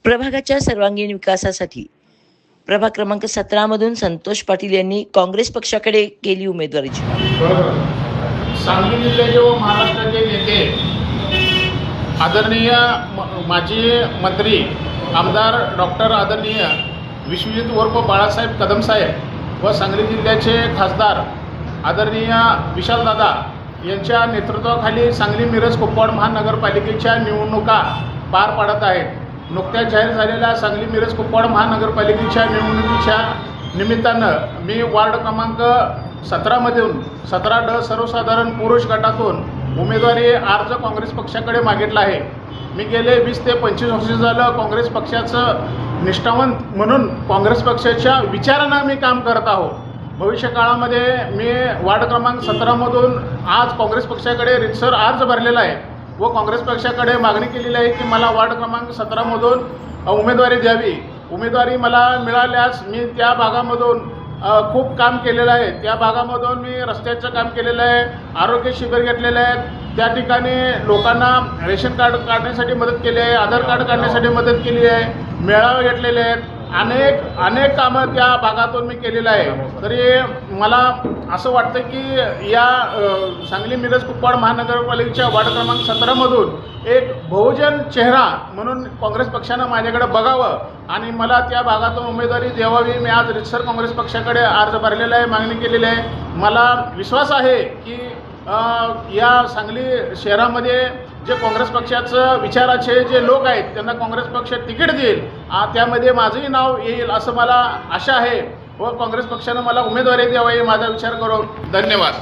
प्रभागाच्या सर्वांगीण विकासासाठी प्रभाग क्रमांक 17 मधून संतोष पाटील यांनी काँग्रेस पक्षाकडे केली उमेदवारीची मागणी। सांगली जिल्ह्याचे व महाराष्ट्राचे नेते आदरणीय माजी मंत्री आमदार डॉक्टर आदरणीय विश्वजित उर्फ बाळासाहेब कदम साहेब व सांगली जिल्ह्याचे खासदार आदरणीय विशालदादा यांच्या नेतृत्वाखाली सांगली मिरज कुपवाड महानगरपालिकेच्या निवडणुका पार पडत आहेत। नुकत्याच जाहीर झालेल्या सांगली मिरज कुपवाड महानगरपालिकेच्या निवडणुकीच्या निमित्तानं मी वार्ड क्रमांक 17 मधून 17 सर्वसाधारण पुरुष गटातून उमेदवारी अर्ज काँग्रेस पक्षाकडे मागितला आहे। मी गेले 20 ते 25 वर्ष झालं काँग्रेस पक्षाचं निष्ठावंत म्हणून काँग्रेस पक्षाच्या विचारांना मी काम करत आहोत। भविष्य काळामध्ये मी वार्ड क्रमांक 17 मधून आज काँग्रेस पक्षाकडे रितसर अर्ज भरलेला आहे व काँग्रेस पक्षाकडे मागणी केलेली आहे की मला वार्ड क्रमांक 17 मधून उमेदवारी द्यावी। उमेदवारी मला मिळाल्यास मी त्या भागामधून खूप काम केलेलं आहे। त्या भागामधून मी रस्त्याचं काम केलेलं आहे, आरोग्य शिबिर घेतलेले आहेत, त्या ठिकाणी लोकांना रेशन कार्ड काढण्यासाठी मदत केली आहे, आधार कार्ड काढण्यासाठी मदत केली आहे, मेळावे घेतलेले आहेत, अनेक कामं त्या भागातून मी केलेलं आहे। तरी मला असं वाटतं की या सांगली मिरज कुपवाड महानगरपालिकेच्या वार्ड क्रमांक 17 मधून एक बहुजन चेहरा म्हणून काँग्रेस पक्षानं माझ्याकडे बघावं आणि मला त्या भागातून उमेदवारी द्यावी। मी आज रितसर काँग्रेस पक्षाकडे अर्ज भरलेला आहे, मागणी केलेली आहे। मला विश्वास आहे की या सांगली शहरामध्ये जे काँग्रेस पक्षाचं विचाराचे जे लोक आहेत त्यांना काँग्रेस पक्ष तिकीट देईल, त्यामध्ये माझंही नाव येईल असं मला आशा आहे व काँग्रेस पक्षानं मला उमेदवारी द्यावी माझा विचार करून धन्यवाद।